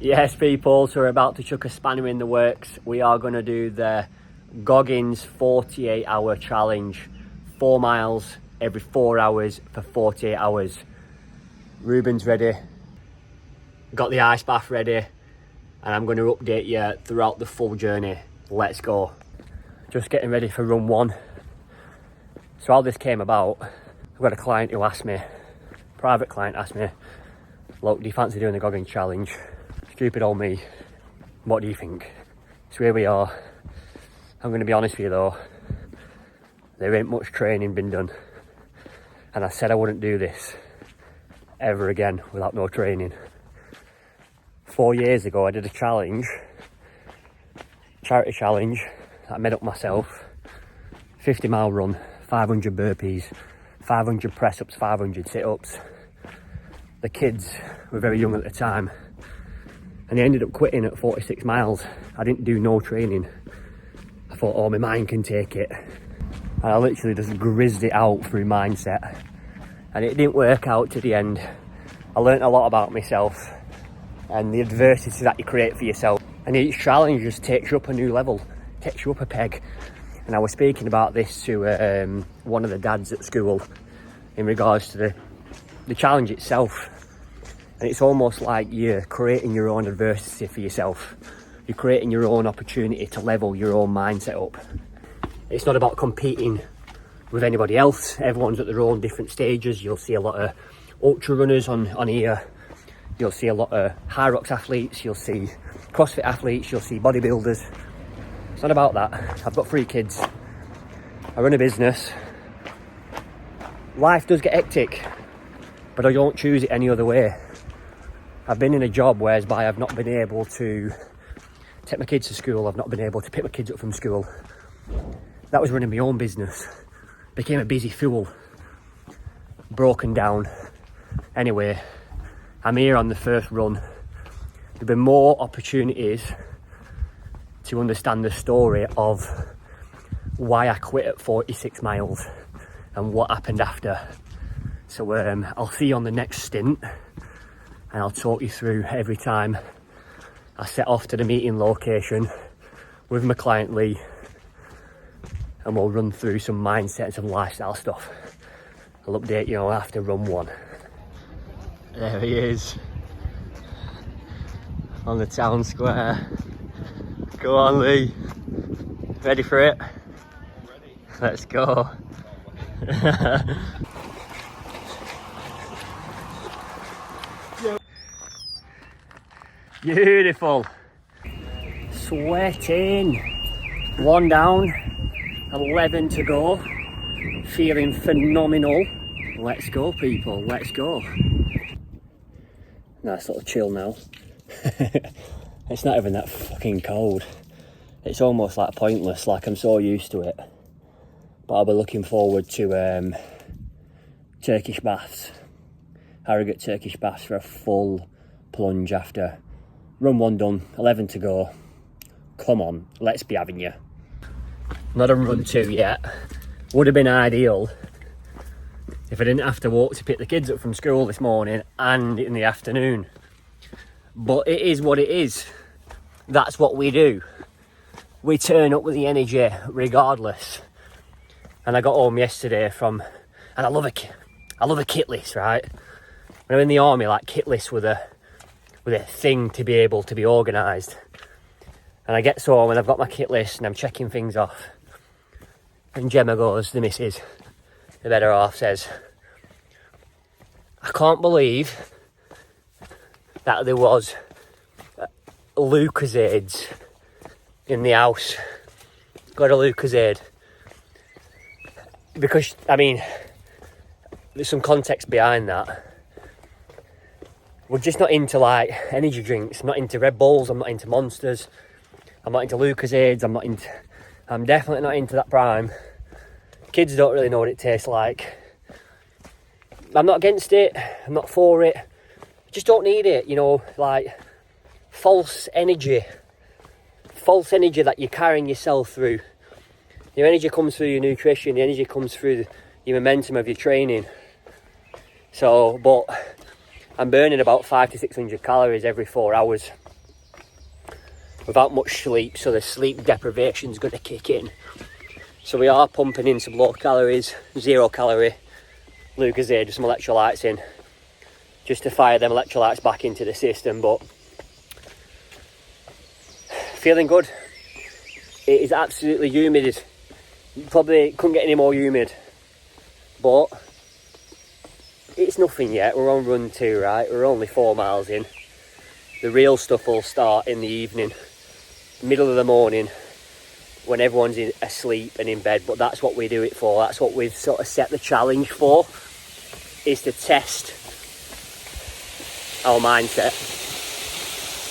Yes, people, so we're about to chuck a spanner in the works. We are going to do the Goggins 48-hour challenge. 4 miles every 4 hours for 48 hours. Ruben's ready. Got the ice bath ready. And I'm going to update you throughout the full journey. Let's go. Just getting ready for run 1. So how this came about, I've got a client who asked me, private client asked me, look, do you fancy doing the Goggins challenge? Stupid old me, what do you think? So here we are. I'm going to be honest with you though, there ain't much training been done. And I said I wouldn't do this ever again without no training. 4 years ago I did a challenge, charity challenge, that I made up myself. 50-mile run, 500 burpees, 500 press-ups, 500 sit-ups. The kids were very young at the time. And I ended up quitting at 46 miles. I didn't do no training. I thought, oh, my mind can take it. And I literally just grizzed it out through mindset. And it didn't work out to the end. I learnt a lot about myself and the adversity that you create for yourself. And each challenge just takes you up a new level, takes you up a peg. And I was speaking about this to one of the dads at school in regards to the challenge itself. And it's almost like you're creating your own adversity for yourself. You're creating your own opportunity to level your own mindset up. It's not about competing with anybody else. Everyone's at their own different stages. You'll see a lot of ultra runners on here. You'll see a lot of high rocks athletes. You'll see CrossFit athletes. You'll see bodybuilders. It's not about that. I've got 3 kids. I run a business. Life does get hectic, but I don't choose it any other way. I've been in a job whereby I've not been able to take my kids to school. I've not been able to pick my kids up from school. That was running my own business. Became a busy fool. Broken down. Anyway, I'm here on the first run. There've been more opportunities to understand the story of why I quit at 46 miles and what happened after. So I'll see you on the next stint. And I'll talk you through every time I set off to the meeting location with my client Lee, and we'll run through some mindset and some lifestyle stuff. I'll update you after run 1. There he is on the town square. Go on, Lee. Ready for it? Ready. Let's go. Beautiful. Sweating. 1 down, 11 to go. Feeling phenomenal. Let's go, people. Let's go. Nice little chill now. It's not even that fucking cold. It's almost like pointless, like I'm so used to it. But I'll be looking forward to Turkish baths. Harrogate Turkish baths for a full plunge after. Run 1 done, 11 to go. Come on, let's be having you. Not on run 2 yet. Would have been ideal if I didn't have to walk to pick the kids up from school this morning and in the afternoon. But it is what it is. That's what we do. We turn up with the energy regardless. And I got home yesterday and I love a kit list, right? When I'm in the army, like kit lists with a thing to be able to be organised. And I get home and I've got my kit list and I'm checking things off. And Gemma goes, the missus, the better half, says, I can't believe that there was Lucozades in the house. Got a Lucozade. Because, I mean, there's some context behind that. We're just not into like energy drinks. I'm not into Red Bulls. I'm not into Monsters. I'm not into Lucozades. I'm definitely not into that Prime. Kids don't really know what it tastes like. I'm not against it. I'm not for it. Just don't need it. Like false energy that you're carrying yourself through. Your energy comes through your nutrition. The energy comes through your momentum of your training. So, but I'm burning about 500 to 600 calories every 4 hours. without much sleep, so the sleep deprivation is going to kick in. So we are pumping in some low calories, 0 calorie Lucozade, some electrolytes in, just to fire them electrolytes back into the system. But feeling good. It is absolutely humid. You probably couldn't get any more humid, but it's nothing yet. We're on run 2, right? We're only 4 miles in. The real stuff will start in the evening, middle of the morning, when everyone's asleep and in bed. But that's what we do it for. That's what we've sort of set the challenge for, is to test our mindset.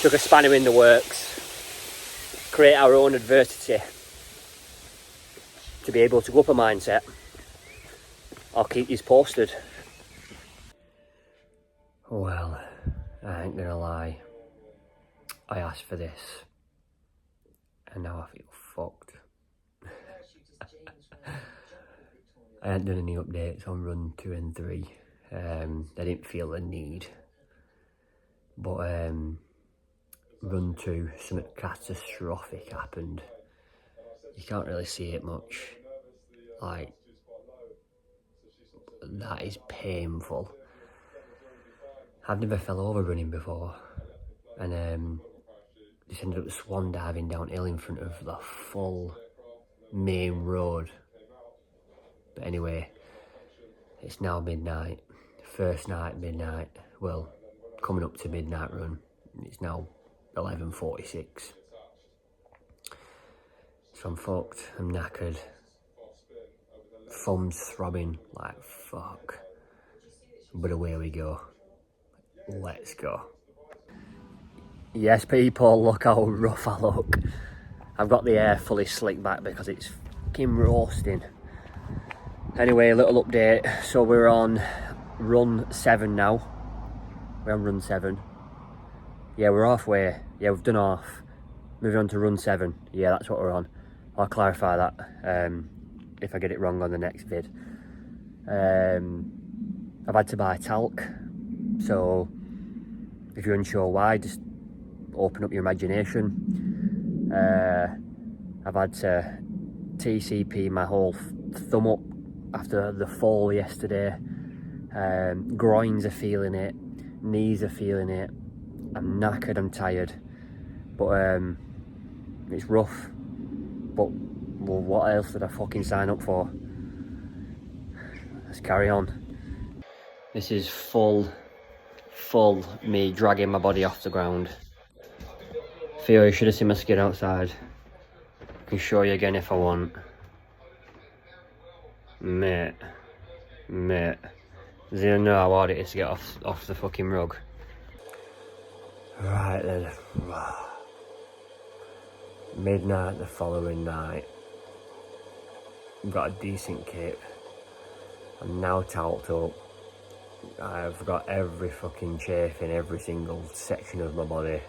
Took a spanner in the works, create our own adversity to be able to go up a mindset. I'll keep you posted. Well, I ain't gonna lie, I asked for this and now I feel fucked. I hadn't done any updates on run 2 and 3. I didn't feel the need, but run 2, something catastrophic happened. You can't really see it much. Like, that is painful. I've never fell over running before, and just ended up swan diving downhill in front of the full main road. But anyway, it's now midnight. First night midnight. Well, coming up to midnight run. It's now 11:46. So I'm fucked. I'm knackered. Thumbs throbbing like fuck. But away we go. Let's go. Yes, people, look how rough I look. I've got the hair fully slicked back because it's fucking roasting. Anyway, a little update. So we're on run 7 now. We're on run 7. Yeah, we're halfway. Yeah, we've done half. Moving on to run 7. Yeah, that's what we're on. I'll clarify that if I get it wrong on the next vid. I've had to buy talc. So if you're unsure why, just open up your imagination. I've had to TCP my whole thumb up after the fall yesterday. Groins are feeling it, knees are feeling it. I'm knackered, I'm tired, but it's rough. But well, what else did I fucking sign up for? Let's carry on. This is full me dragging my body off the ground. Theo, you should have seen my skin outside. I can show you again if I want. Mate. Does anyone know how hard it is to get off the fucking rug? Right then. Midnight the following night. I've got a decent kit. I'm now talked up. I've got every fucking chafe in every single section of my body.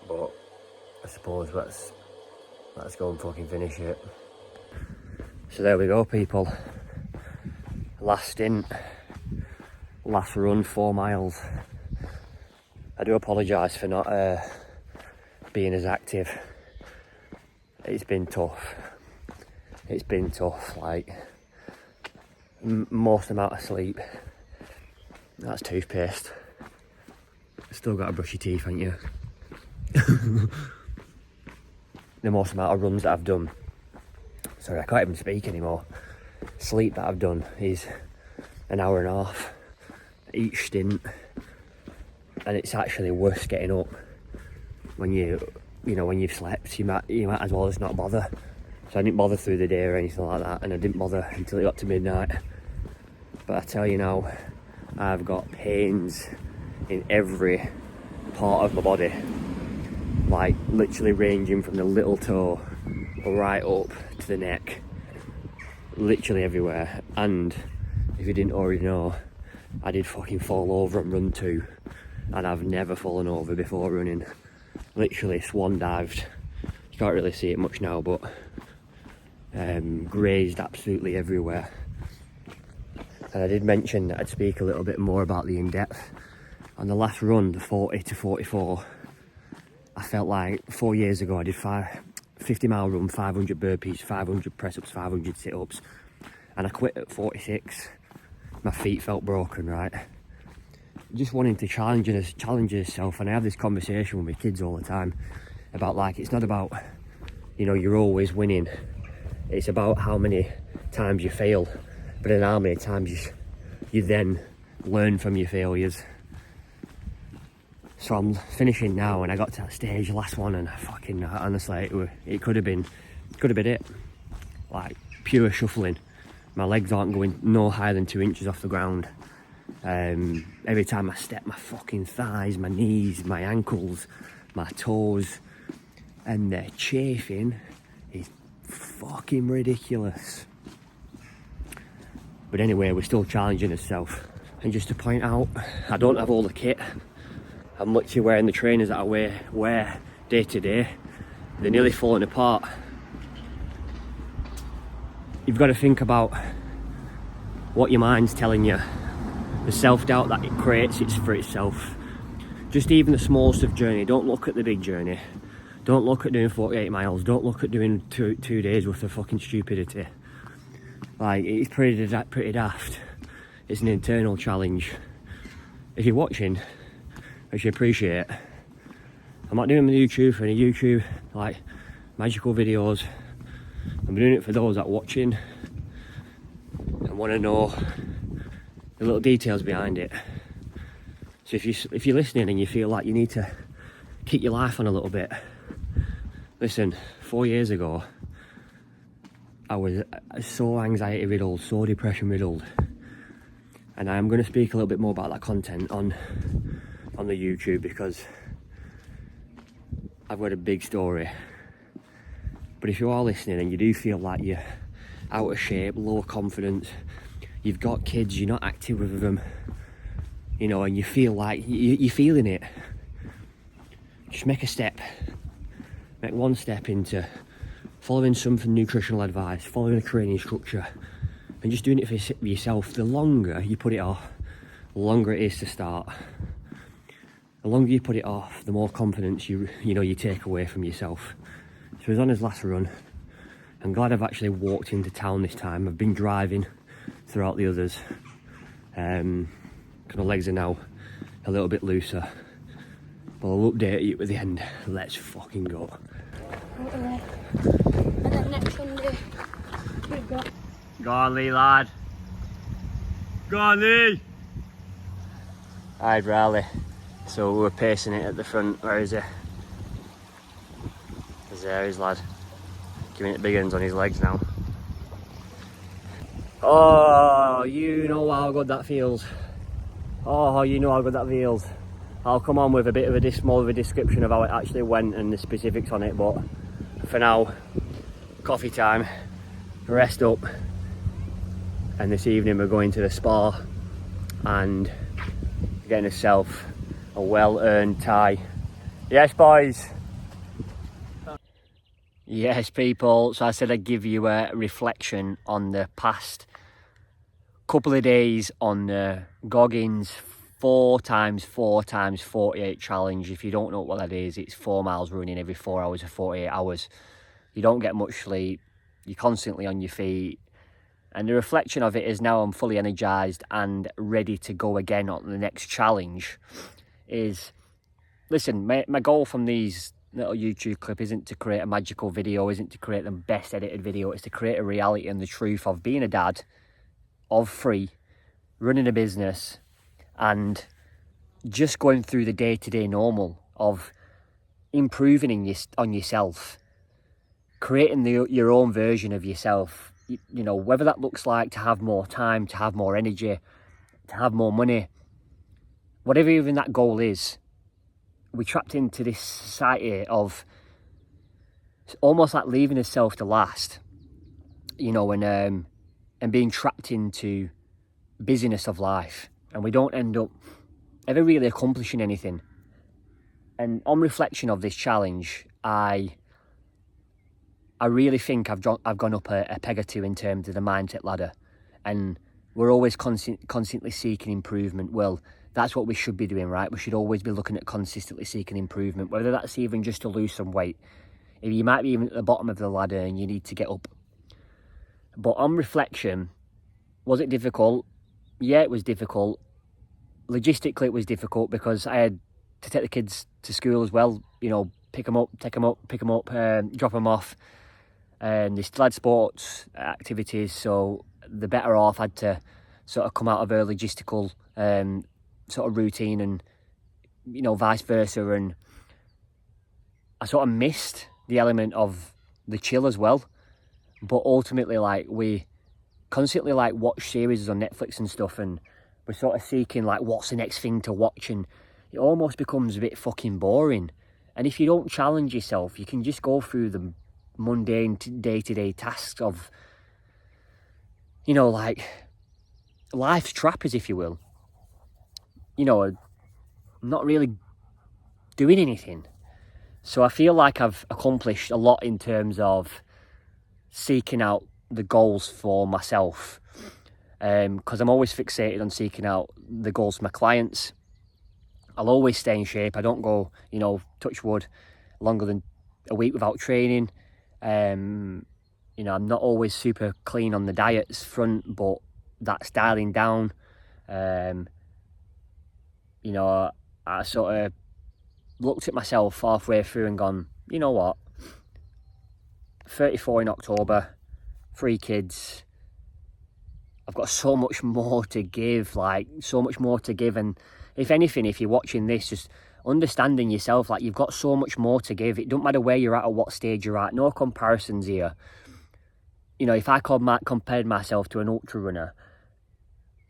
But I suppose let's go and fucking finish it. So there we go, people. Last stint. Last run, 4 miles. I do apologise for not being as active. It's been tough. It's been tough, like most amount of sleep. That's toothpaste. Still got to brush your teeth, haven't you? The most amount of runs that I've done. Sorry, I can't even speak anymore. Sleep that I've done is an hour and a half each stint, and it's actually worse getting up when when you've slept. You might as well just not bother. So I didn't bother through the day or anything like that, and I didn't bother until it got to midnight. But I tell you now, I've got pains in every part of my body, like literally ranging from the little toe right up to the neck, literally everywhere. And if you didn't already know, I did fucking fall over on run 2, and I've never fallen over before running. Literally swan dived. You can't really see it much now, but grazed absolutely everywhere. And I did mention that I'd speak a little bit more about the in-depth On the last run, the 40 to 44, I felt like 4 years ago I did 50 mile run, 500 burpees, 500 press ups, 500 sit ups, and I quit at 46. My feet felt broken, right? Just wanting to challenge yourself, and I have this conversation with my kids all the time about, like, it's not about, you know, you're always winning. It's about how many times you fail, but then how many times you then learn from your failures. So I'm finishing now, and I got to that stage, last one, and honestly, it could have been it. Like, pure shuffling. My legs aren't going no higher than 2 inches off the ground. Every time I step, my fucking thighs, my knees, my ankles, my toes, and they're chafing is fucking ridiculous. But anyway, we're still challenging ourselves. And just to point out, I don't have all the kit. I'm literally wearing the trainers that I wear day to day. They're nearly falling apart. You've got to think about what your mind's telling you. The self-doubt that it creates, it's for itself. Just even the smallest of journey. Don't look at the big journey. Don't look at doing 48 miles. Don't look at doing two days worth of fucking stupidity. Like, it's pretty daft. It's an internal challenge. If you're watching, which I appreciate, I'm not doing the YouTube for any YouTube, like, magical videos. I'm doing it for those that are watching and want to know the little details behind it. So if you're listening and you feel like you need to kick your life on a little bit, listen, 4 years ago, I was so anxiety riddled, so depression riddled. And I am going to speak a little bit more about that content on the YouTube, because I've got a big story. But if you are listening and you do feel like you're out of shape, low confidence, you've got kids, you're not active with them, you know, and you feel like you're feeling it, just make one step into following some nutritional advice, following a training structure, and just doing it for yourself. The longer you put it off, the longer it is to start. The longer you put it off, the more confidence you take away from yourself. So I was on his last run. I'm glad I've actually walked into town this time. I've been driving throughout the others. My legs are now a little bit looser. But I'll update you at the end. Let's fucking go. And then next Sunday, we've got... Go on, Lee, lad. Go on, Lee. Alright, Riley. So we're pacing it at the front. Where is he? There he is, lad. Giving it big uns on his legs now. Oh, you know how good that feels. Oh, you know how good that feels. I'll come on with a bit of a more of a description of how it actually went and the specifics on it, but for now, coffee time, rest up, and this evening we're going to the spa and getting ourselves a well-earned Thai. Yes, boys? Yes, people. So I said I'd give you a reflection on the past couple of days on the Goggins 4x4x48 challenge. If you don't know what that is, it's 4 miles running every 4 hours or 48 hours. You don't get much sleep. You're constantly on your feet. And the reflection of it is now I'm fully energized and ready to go again on the next challenge. Is, listen, my goal from these little YouTube clip isn't to create a magical video, isn't to create the best edited video. It's to create a reality and the truth of being a dad of 3, running a business, and just going through the day-to-day normal of improving on yourself, creating your own version of yourself. You know, whether that looks like to have more time, to have more energy, to have more money, whatever even that goal is. We're trapped into this society of almost like leaving yourself to last, you know, and being trapped into busyness of life, and we don't end up ever really accomplishing anything. And on reflection of this challenge, I really think I've gone up a peg or two in terms of the mindset ladder, and we're always constantly seeking improvement. Well, That's what we should be doing, right? We should always be looking at consistently seeking improvement, whether that's even just to lose some weight. If you might be even at the bottom of the ladder and you need to get up. But on reflection, was it difficult? Yeah, it was difficult. Logistically, it was difficult because I had to take the kids to school as well. You know, pick them up, drop them off. They still had sports activities, so the better off had to sort of come out of a logistical sort of routine, and you know, vice versa. And I sort of missed the element of the chill as well. But ultimately, like, we constantly like watch series on Netflix and stuff, and we're sort of seeking like what's the next thing to watch, and it almost becomes a bit fucking boring. And if you don't challenge yourself, you can just go through the mundane day-to-day tasks of, you know, like life's trappers, if you will. You know, not really doing anything. So I feel like I've accomplished a lot in terms of seeking out the goals for myself, because I'm always fixated on seeking out the goals for my clients. I'll always stay in shape. I don't go, you know, touch wood, longer than a week without training. You know, I'm not always super clean on the diets front, but that's dialing down. You know, I sort of looked at myself halfway through and gone, you know what, 34 in October, 3 kids, I've got so much more to give, like so much more to give. And if anything, if you're watching this, just understanding yourself, like you've got so much more to give. It don't matter where you're at or what stage you're at, no comparisons here. You know, if I compared myself to an ultra runner,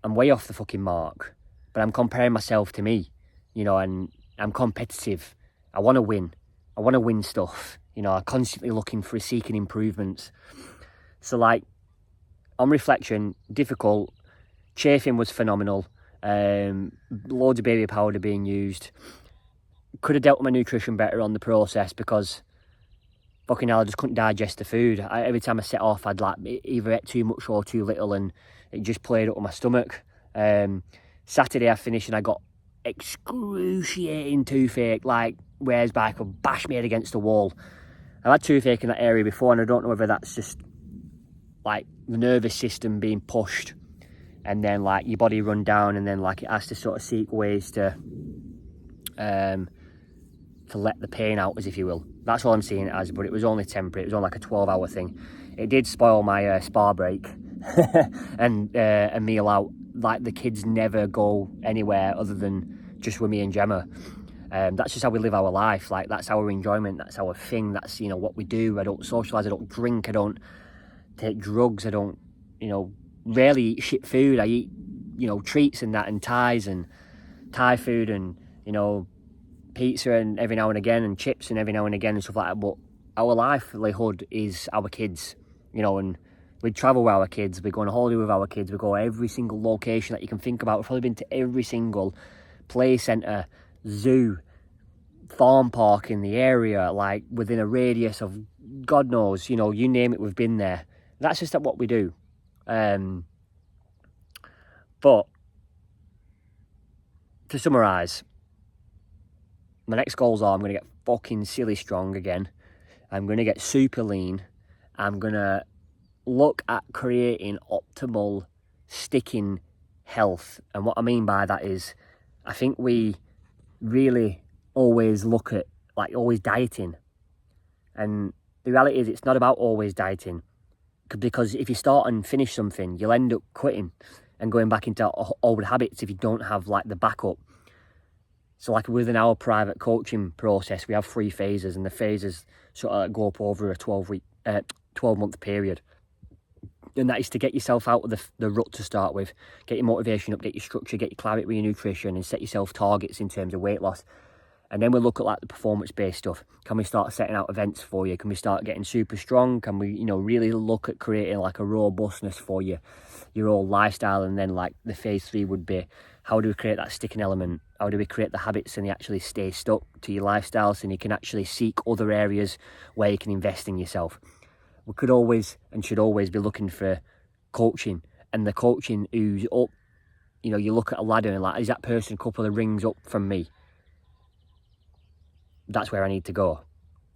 I'm way off the fucking mark, but I'm comparing myself to me, you know, and I'm competitive. I want to win. I want to win stuff. You know, I'm constantly looking for seeking improvements. So like, on reflection, difficult. Chafing was phenomenal. Loads of baby powder being used. Could have dealt with my nutrition better on the process, because fucking hell, I just couldn't digest the food. Every time I set off, I'd like either ate too much or too little, and it just played up with my stomach. Saturday I finished and I got excruciating toothache, like whereas I could bash my head against the wall. I've had toothache in that area before, and I don't know whether that's just like the nervous system being pushed, and then like your body run down, and then like it has to sort of seek ways to let the pain out, as if you will. That's all I'm seeing it as, but it was only temporary. It was only like a 12-hour thing. It did spoil my spa break and a meal out. Like, the kids never go anywhere other than just with me and Gemma. That's just how we live our life. Like, that's our enjoyment. That's our thing. That's, you know, what we do. I don't socialise. I don't drink. I don't take drugs. I don't, you know, rarely eat shit food. I eat, you know, treats and that, and Thai food, and, you know, pizza and every now and again, and chips and every now and again, and stuff like that. But our livelihood is our kids, you know, and we travel with our kids, we go on a holiday with our kids, we go every single location that you can think about. We've probably been to every single play centre, zoo, farm park in the area, like within a radius of God knows, you know, you name it, we've been there. That's just what we do. But to summarise, my next goals are, I'm going to get fucking silly strong again. I'm going to get super lean. I'm going to look at creating optimal sticking health. And what I mean by that is, I think we really always look at, like, always dieting. And the reality is, it's not about always dieting. Because if you start and finish something, you'll end up quitting and going back into old habits if you don't have, like, the backup. So like within our private coaching process, we have 3 phases, and the phases sort of go up over a 12-month period. And that is to get yourself out of the rut to start with, get your motivation up, get your structure, get your clarity with your nutrition, and set yourself targets in terms of weight loss. And then we look at like the performance-based stuff. Can we start setting out events for you? Can we start getting super strong? Can we, you know, really look at creating like a robustness for you, your whole lifestyle? And then like the phase 3 would be, how do we create that sticking element? How do we create the habits and you actually stay stuck to your lifestyle, so you can actually seek other areas where you can invest in yourself? We could always and should always be looking for coaching, and the coaching who's up, you know, you look at a ladder and like, is that person a couple of rings up from me? That's where I need to go.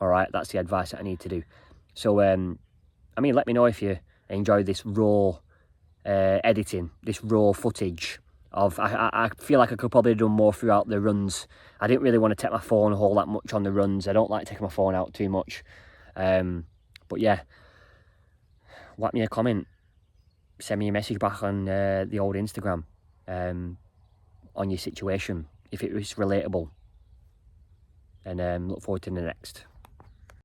All right, that's the advice that I need to do. So, I mean, let me know if you enjoy this raw editing, this raw footage of, I feel like I could probably have done more throughout the runs. I didn't really want to take my phone all that much on the runs. I don't like taking my phone out too much. But yeah, whack me a comment, send me a message back on the old Instagram on your situation, if it was relatable. And look forward to the next.